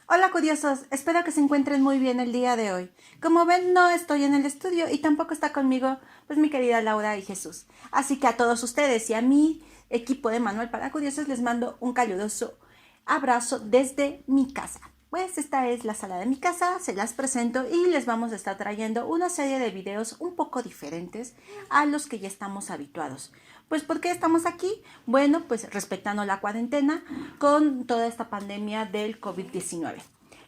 Hola curiosos, espero que se encuentren muy bien el día de hoy. Como ven, no estoy en el estudio y tampoco está conmigo pues mi querida Laura y Jesús. Así que a todos ustedes y a mi equipo de Manuel para Curiosos les mando un caluroso abrazo desde mi casa. Pues esta es la sala de mi casa, se las presento y les vamos a estar trayendo una serie de videos un poco diferentes a los que ya estamos habituados. Pues ¿por qué estamos aquí? Bueno, pues respetando la cuarentena con toda esta pandemia del COVID-19.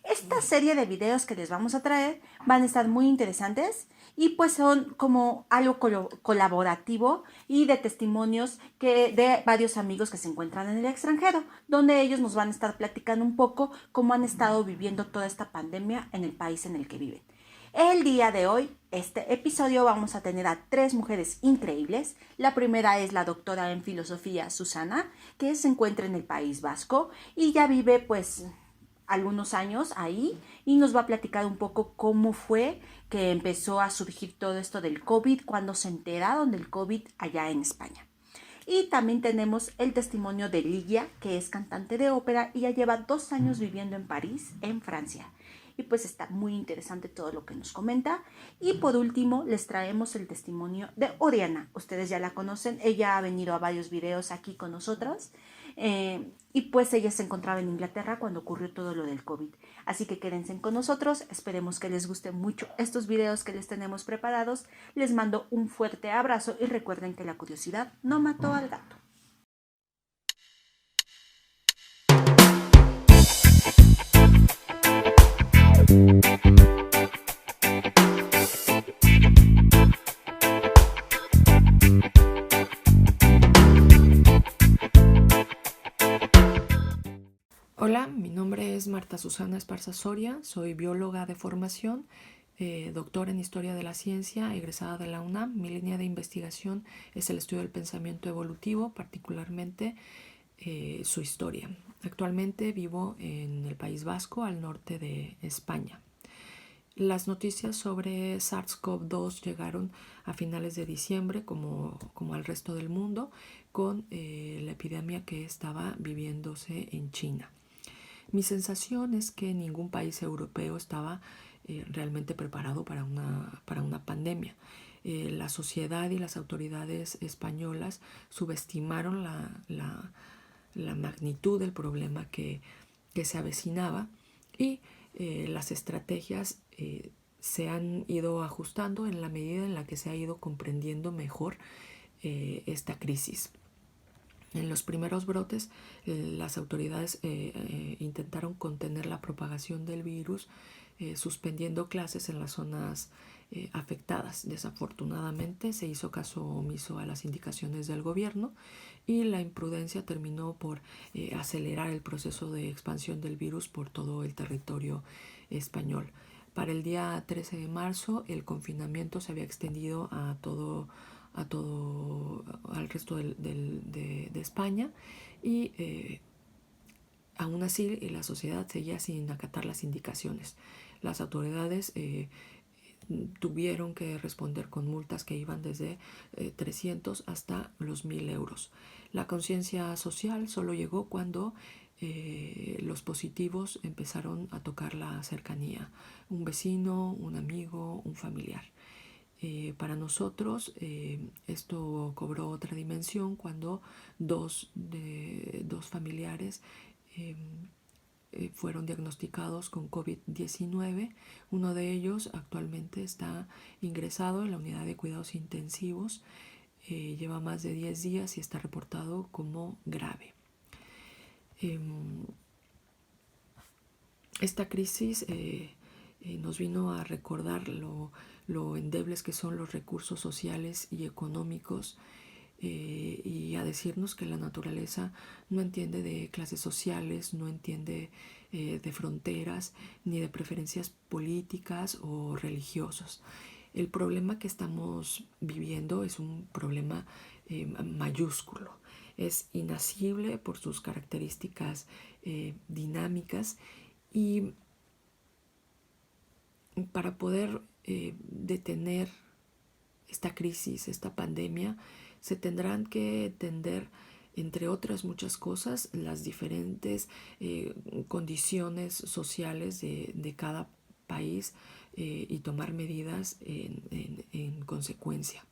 Esta serie de videos que les vamos a traer van a estar muy interesantes y pues son como algo colaborativo y de testimonios de varios amigos que se encuentran en el extranjero, donde ellos nos van a estar platicando un poco cómo han estado viviendo toda esta pandemia en el país en el que viven. El día de hoy, este episodio, vamos a tener a tres mujeres increíbles. La primera es la doctora en filosofía Susana, que se encuentra en el País Vasco y ya vive pues algunos años ahí y nos va a platicar un poco cómo fue que empezó a surgir todo esto del COVID, cuando se enteraron del COVID allá en España. Y también tenemos el testimonio de Ligia, que es cantante de ópera y ya lleva 2 años viviendo en París, en Francia. Y pues está muy interesante todo lo que nos comenta. Y por último, les traemos el testimonio de Oriana. Ustedes ya la conocen, ella ha venido a varios videos aquí con nosotros. Y pues ella se encontraba en Inglaterra cuando ocurrió todo lo del COVID. Así que quédense con nosotros, esperemos que les gusten mucho estos videos que les tenemos preparados. Les mando un fuerte abrazo y recuerden que la curiosidad no mató al gato. Hola, mi nombre es Marta Susana Esparza Soria, soy bióloga de formación, doctora en Historia de la Ciencia, egresada de la UNAM. Mi línea de investigación es el estudio del pensamiento evolutivo, particularmente su historia. Actualmente vivo en el País Vasco, al norte de España. Las noticias sobre SARS-CoV-2 llegaron a finales de diciembre, como al resto del mundo, con la epidemia que estaba viviéndose en China. Mi sensación es que ningún país europeo estaba realmente preparado para una pandemia. La sociedad y las autoridades españolas subestimaron la magnitud del problema que se avecinaba y las estrategias se han ido ajustando en la medida en la que se ha ido comprendiendo mejor esta crisis. En los primeros brotes, las autoridades intentaron contener la propagación del virus, suspendiendo clases en las zonas afectadas. Desafortunadamente, se hizo caso omiso a las indicaciones del gobierno y la imprudencia terminó por acelerar el proceso de expansión del virus por todo el territorio español. Para el día 13 de marzo, el confinamiento se había extendido al resto de España y aún así la sociedad seguía sin acatar las indicaciones. Las autoridades tuvieron que responder con multas que iban desde 300 hasta los 1.000 euros. La conciencia social solo llegó cuando los positivos empezaron a tocar la cercanía, un vecino, un amigo, un familiar. Para nosotros esto cobró otra dimensión cuando dos familiares eh, fueron diagnosticados con COVID-19. Uno de ellos actualmente está ingresado en la unidad de cuidados intensivos, lleva más de 10 días y está reportado como grave. Esta crisis nos vino a recordar lo endebles que son los recursos sociales y económicos y a decirnos que la naturaleza no entiende de clases sociales, no entiende de fronteras ni de preferencias políticas o religiosas. El problema que estamos viviendo es un problema mayúsculo. Es inasible por sus características dinámicas y para poder detener esta crisis, esta pandemia, se tendrán que tender entre otras muchas cosas, las diferentes condiciones sociales de cada país y tomar medidas en consecuencia.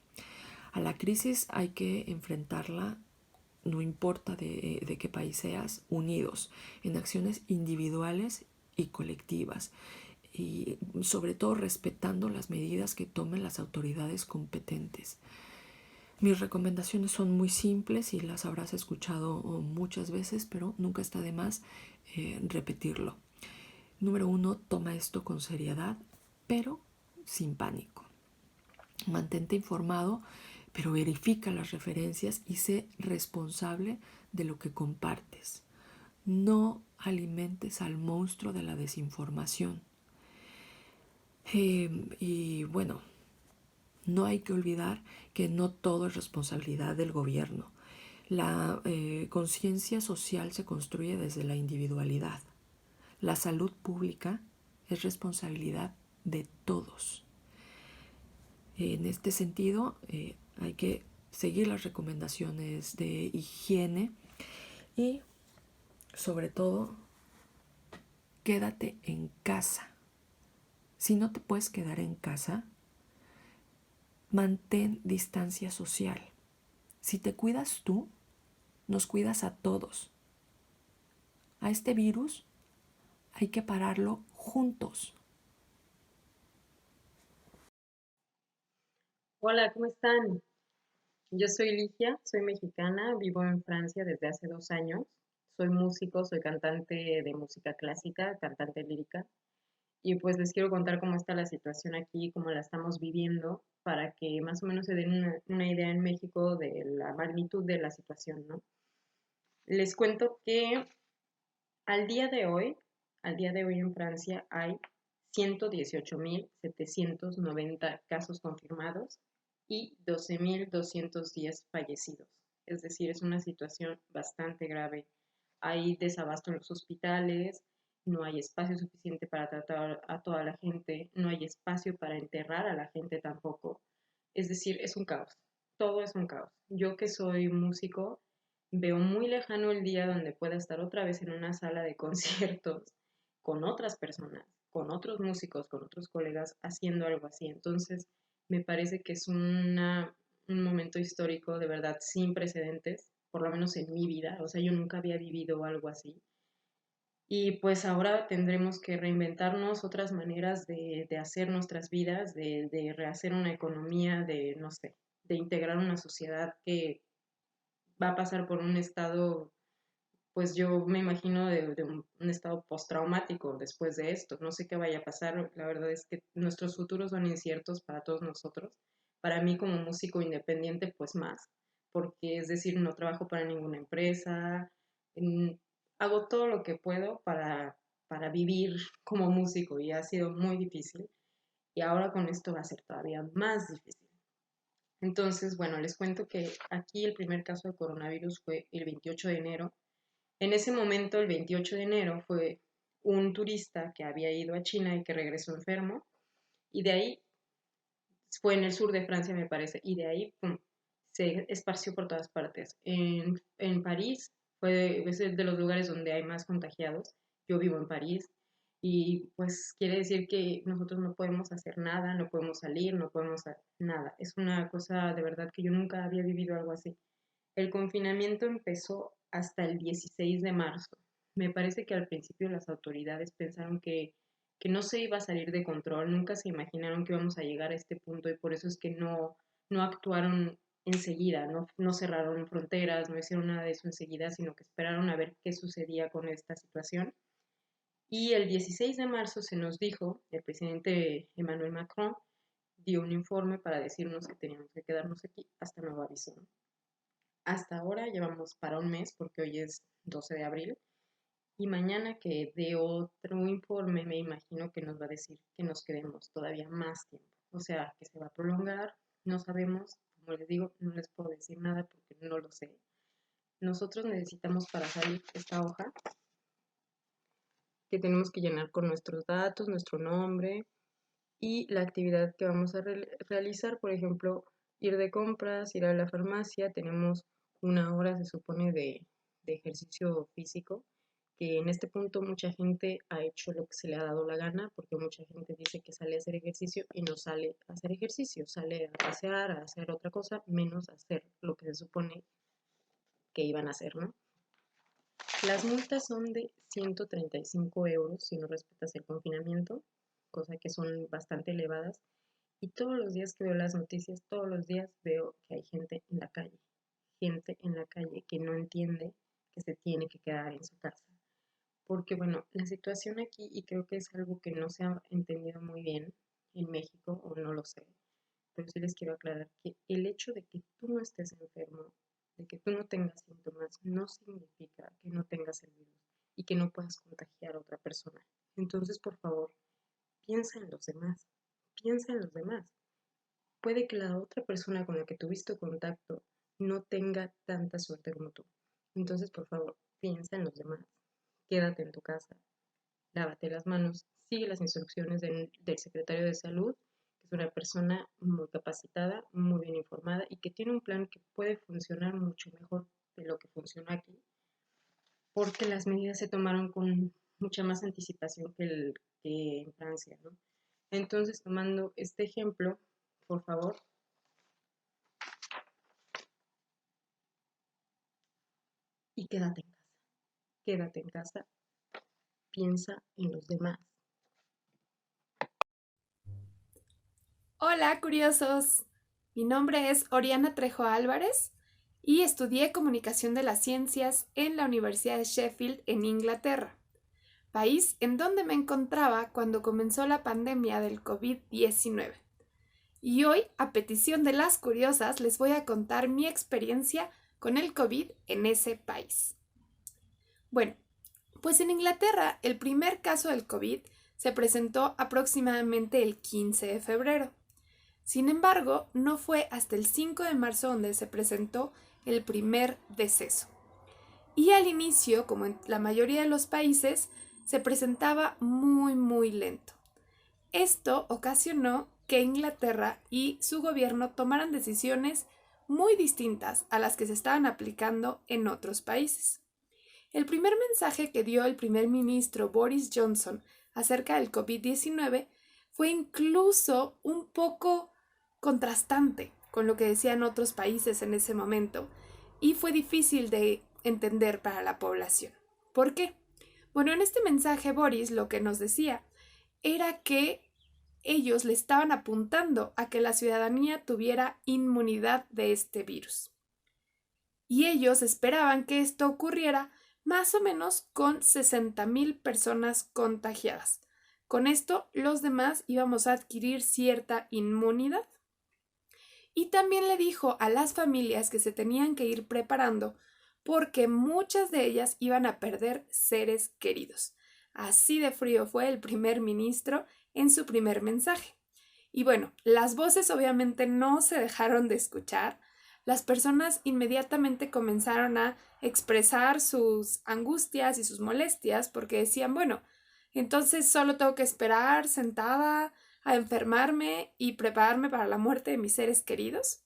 A la crisis hay que enfrentarla, no importa de qué país seas, unidos, en acciones individuales y colectivas, y sobre todo respetando las medidas que tomen las autoridades competentes. Mis recomendaciones son muy simples y las habrás escuchado muchas veces, pero nunca está de más repetirlo. Número 1, toma esto con seriedad, pero sin pánico. Mantente informado, pero verifica las referencias y sé responsable de lo que compartes. No alimentes al monstruo de la desinformación. Y bueno, no hay que olvidar que no todo es responsabilidad del gobierno. La conciencia social se construye desde la individualidad. La salud pública es responsabilidad de todos. En este sentido, hay que seguir las recomendaciones de higiene y, sobre todo, quédate en casa. Si no te puedes quedar en casa, mantén distancia social. Si te cuidas tú, nos cuidas a todos. A este virus hay que pararlo juntos. Hola, ¿cómo están? Yo soy Ligia, soy mexicana, vivo en Francia desde hace 2 años. Soy músico, soy cantante de música clásica, cantante lírica. Y pues les quiero contar cómo está la situación aquí, cómo la estamos viviendo, para que más o menos se den una idea en México de la magnitud de la situación, ¿no? Les cuento que al día de hoy, al día de hoy en Francia hay 118.790 casos confirmados y 12.210 fallecidos. Es decir, es una situación bastante grave. Hay desabasto en los hospitales, no hay espacio suficiente para tratar a toda la gente, no hay espacio para enterrar a la gente tampoco. Es decir, es un caos. Todo es un caos. Yo que soy músico, veo muy lejano el día donde pueda estar otra vez en una sala de conciertos con otras personas, con otros músicos, con otros colegas haciendo algo así. Entonces, me parece que es un momento histórico de verdad sin precedentes, por lo menos en mi vida. O sea, yo nunca había vivido algo así. Y pues ahora tendremos que reinventarnos otras maneras de hacer nuestras vidas, de rehacer una economía, de, no sé, de integrar una sociedad que va a pasar por un estado, pues yo me imagino de un estado postraumático después de esto. No sé qué vaya a pasar. La verdad es que nuestros futuros son inciertos para todos nosotros. Para mí como músico independiente, pues más, porque es decir, no trabajo para ninguna empresa, hago todo lo que puedo para vivir como músico y ha sido muy difícil. Y ahora con esto va a ser todavía más difícil. Entonces, bueno, les cuento que aquí el primer caso de coronavirus fue el 28 de enero. En ese momento, el 28 de enero, fue un turista que había ido a China y que regresó enfermo. Y de ahí, fue en el sur de Francia, me parece, y de ahí, pum, se esparció por todas partes. En París, es de los lugares donde hay más contagiados. Yo vivo en París. Y pues quiere decir que nosotros no podemos hacer nada, no podemos salir, no podemos hacer nada. Es una cosa de verdad que yo nunca había vivido algo así. El confinamiento empezó hasta el 16 de marzo. Me parece que al principio las autoridades pensaron que no se iba a salir de control, nunca se imaginaron que íbamos a llegar a este punto y por eso es que no actuaron enseguida, no cerraron fronteras, no hicieron nada de eso enseguida, sino que esperaron a ver qué sucedía con esta situación. Y el 16 de marzo se nos dijo, el presidente Emmanuel Macron dio un informe para decirnos que teníamos que quedarnos aquí hasta nuevo aviso, ¿no? Hasta ahora llevamos para un mes, porque hoy es 12 de abril, y mañana que dé otro informe, me imagino que nos va a decir que nos quedemos todavía más tiempo. O sea, que se va a prolongar, no sabemos, como les digo, no les puedo decir nada porque no lo sé. Nosotros necesitamos para salir esta hoja que tenemos que llenar con nuestros datos, nuestro nombre y la actividad que vamos a realizar, por ejemplo, ir de compras, ir a la farmacia, tenemos una hora se supone de ejercicio físico, que en este punto mucha gente ha hecho lo que se le ha dado la gana, porque mucha gente dice que sale a hacer ejercicio y no sale a hacer ejercicio, sale a pasear, a hacer otra cosa, menos a hacer lo que se supone que iban a hacer, ¿no? Las multas son de 135 euros si no respetas el confinamiento, cosa que son bastante elevadas. Y todos los días que veo las noticias, todos los días veo que hay gente en la calle que no entiende que se tiene que quedar en su casa. Porque bueno, la situación aquí, y creo que es algo que no se ha entendido muy bien en México, o no lo sé, pero sí les quiero aclarar que el hecho de que tú no estés enfermo, de que tú no tengas síntomas, no significa que no tengas el virus y que no puedas contagiar a otra persona. Entonces, por favor, piensa en los demás, piensa en los demás. Puede que la otra persona con la que tuviste contacto no tenga tanta suerte como tú. Entonces, por favor, piensa en los demás. Quédate en tu casa, lávate las manos, sigue las instrucciones del secretario de salud, que es una persona muy capacitada, muy bien informada y que tiene un plan que puede funcionar mucho mejor de lo que funciona aquí, porque las medidas se tomaron con mucha más anticipación que en Francia, ¿no? Entonces, tomando este ejemplo, por favor, y quédate en casa, piensa en los demás. Hola, curiosos. Mi nombre es Oriana Trejo Álvarez y estudié Comunicación de las Ciencias en la Universidad de Sheffield en Inglaterra, país en donde me encontraba cuando comenzó la pandemia del COVID-19. Y hoy, a petición de las curiosas, les voy a contar mi experiencia con el COVID en ese país. Bueno, pues en Inglaterra el primer caso del COVID se presentó aproximadamente el 15 de febrero. Sin embargo, no fue hasta el 5 de marzo donde se presentó el primer deceso. Y al inicio, como en la mayoría de los países, se presentaba muy lento. Esto ocasionó que Inglaterra y su gobierno tomaran decisiones muy distintas a las que se estaban aplicando en otros países. El primer mensaje que dio el primer ministro Boris Johnson acerca del COVID-19 fue incluso un poco contrastante con lo que decían otros países en ese momento y fue difícil de entender para la población. ¿Por qué? Bueno, en este mensaje Boris lo que nos decía era que ellos le estaban apuntando a que la ciudadanía tuviera inmunidad de este virus. Y ellos esperaban que esto ocurriera más o menos con 60,000 personas contagiadas. Con esto, los demás íbamos a adquirir cierta inmunidad. Y también le dijo a las familias que se tenían que ir preparando porque muchas de ellas iban a perder seres queridos. Así de frío fue el primer ministro en su primer mensaje. Y bueno, las voces obviamente no se dejaron de escuchar. Las personas inmediatamente comenzaron a expresar sus angustias y sus molestias porque decían, bueno, entonces solo tengo que esperar sentada a enfermarme y prepararme para la muerte de mis seres queridos.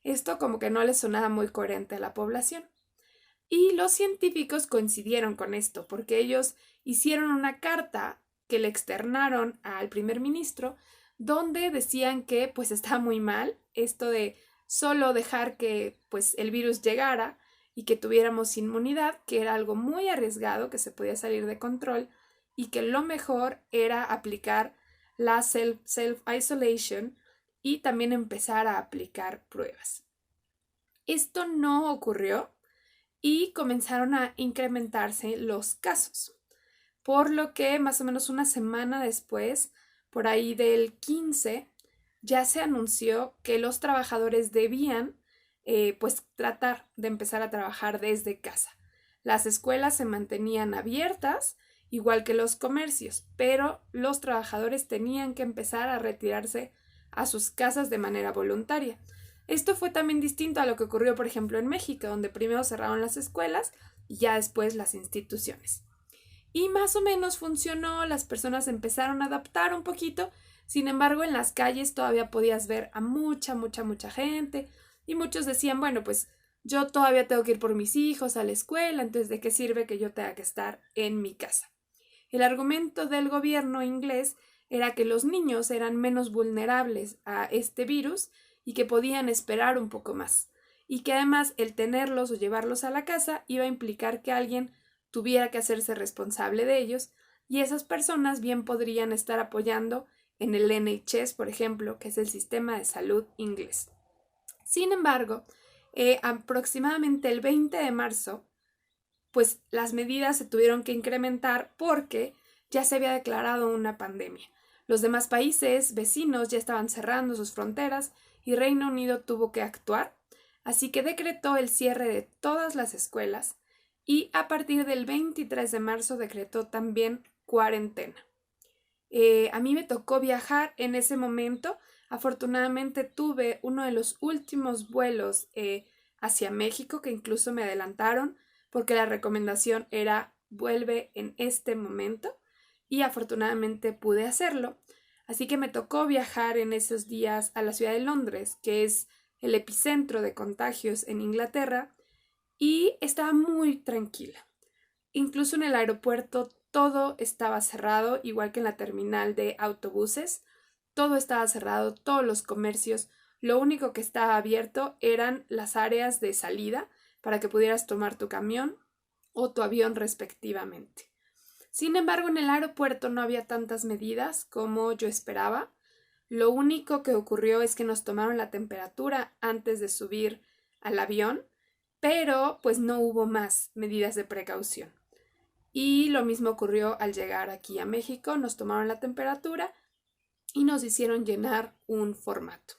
Esto como que no le sonaba muy coherente a la población. Y los científicos coincidieron con esto porque ellos hicieron una carta que le externaron al primer ministro donde decían que pues estaba muy mal esto de solo dejar que pues el virus llegara y que tuviéramos inmunidad, que era algo muy arriesgado, que se podía salir de control y que lo mejor era aplicar la self-isolation y también empezar a aplicar pruebas. Esto no ocurrió y comenzaron a incrementarse los casos, por lo que más o menos una semana después, por ahí del 15, ya se anunció que los trabajadores debían pues tratar de empezar a trabajar desde casa. Las escuelas se mantenían abiertas, igual que los comercios, pero los trabajadores tenían que empezar a retirarse a sus casas de manera voluntaria. Esto fue también distinto a lo que ocurrió, por ejemplo, en México, donde primero cerraron las escuelas y ya después las instituciones. Y más o menos funcionó, las personas empezaron a adaptar un poquito, sin embargo, en las calles todavía podías ver a mucha gente y muchos decían, bueno, pues yo todavía tengo que ir por mis hijos a la escuela, entonces ¿de qué sirve que yo tenga que estar en mi casa? El argumento del gobierno inglés era que los niños eran menos vulnerables a este virus y que podían esperar un poco más, y que además el tenerlos o llevarlos a la casa iba a implicar que alguien tuviera que hacerse responsable de ellos, y esas personas bien podrían estar apoyando en el NHS, por ejemplo, que es el sistema de salud inglés. Sin embargo, aproximadamente el 20 de marzo, pues las medidas se tuvieron que incrementar porque ya se había declarado una pandemia. Los demás países vecinos ya estaban cerrando sus fronteras y Reino Unido tuvo que actuar, así que decretó el cierre de todas las escuelas y a partir del 23 de marzo decretó también cuarentena. A mí me tocó viajar en ese momento. Afortunadamente tuve uno de los últimos vuelos hacia México, que incluso me adelantaron porque la recomendación era vuelve en este momento, y afortunadamente pude hacerlo. Así que me tocó viajar en esos días a la ciudad de Londres, que es el epicentro de contagios en Inglaterra, y estaba muy tranquila. Incluso en el aeropuerto todo estaba cerrado, igual que en la terminal de autobuses. Todo estaba cerrado, todos los comercios. Lo único que estaba abierto eran las áreas de salida para que pudieras tomar tu camión o tu avión respectivamente. Sin embargo, en el aeropuerto no había tantas medidas como yo esperaba. Lo único que ocurrió es que nos tomaron la temperatura antes de subir al avión, pero pues no hubo más medidas de precaución. Y lo mismo ocurrió al llegar aquí a México, nos tomaron la temperatura y nos hicieron llenar un formato.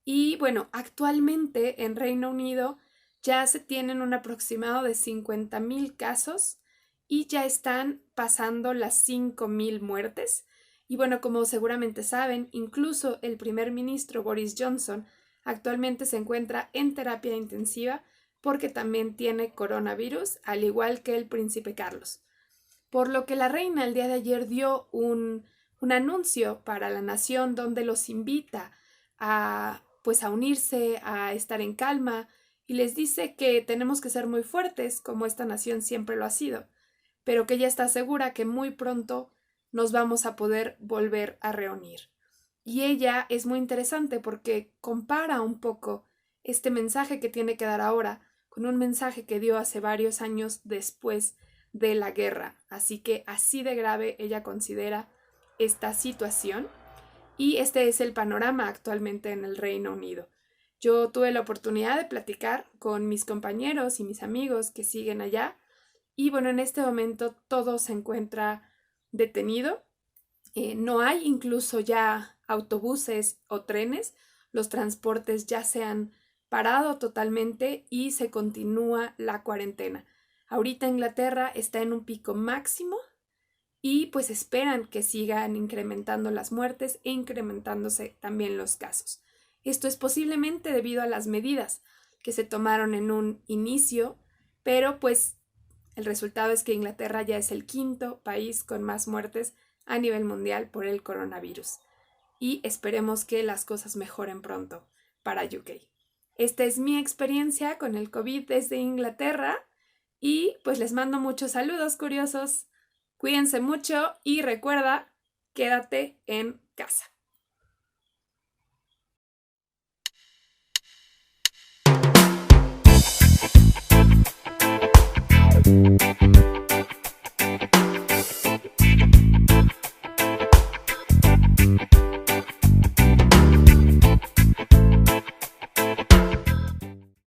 Y bueno, actualmente en Reino Unido ya se tienen un aproximado de 50,000 casos y ya están pasando las 5,000 muertes. Y bueno, como seguramente saben, incluso el primer ministro Boris Johnson actualmente se encuentra en terapia intensiva porque también tiene coronavirus, al igual que el príncipe Carlos. Por lo que la reina el día de ayer dio un anuncio para la nación donde los invita a unirse, a estar en calma, y les dice que tenemos que ser muy fuertes, como esta nación siempre lo ha sido, pero que ella está segura que muy pronto nos vamos a poder volver a reunir. Y ella es muy interesante porque compara un poco este mensaje que tiene que dar ahora con un mensaje que dio hace varios años después de la guerra. Así que así de grave ella considera esta situación, y este es el panorama actualmente en el Reino Unido. Yo tuve la oportunidad de platicar con mis compañeros y mis amigos que siguen allá, y bueno, en este momento todo se encuentra detenido. No hay incluso ya autobuses o trenes, los transportes ya se han parado totalmente y se continúa la cuarentena. Ahorita Inglaterra está en un pico máximo y pues esperan que sigan incrementando las muertes e incrementándose también los casos. Esto es posiblemente debido a las medidas que se tomaron en un inicio, pero pues el resultado es que Inglaterra ya es el quinto país con más muertes a nivel mundial por el coronavirus. Y esperemos que las cosas mejoren pronto para UK. Esta es mi experiencia con el COVID desde Inglaterra y pues les mando muchos saludos curiosos. Cuídense mucho y recuerda, quédate en casa.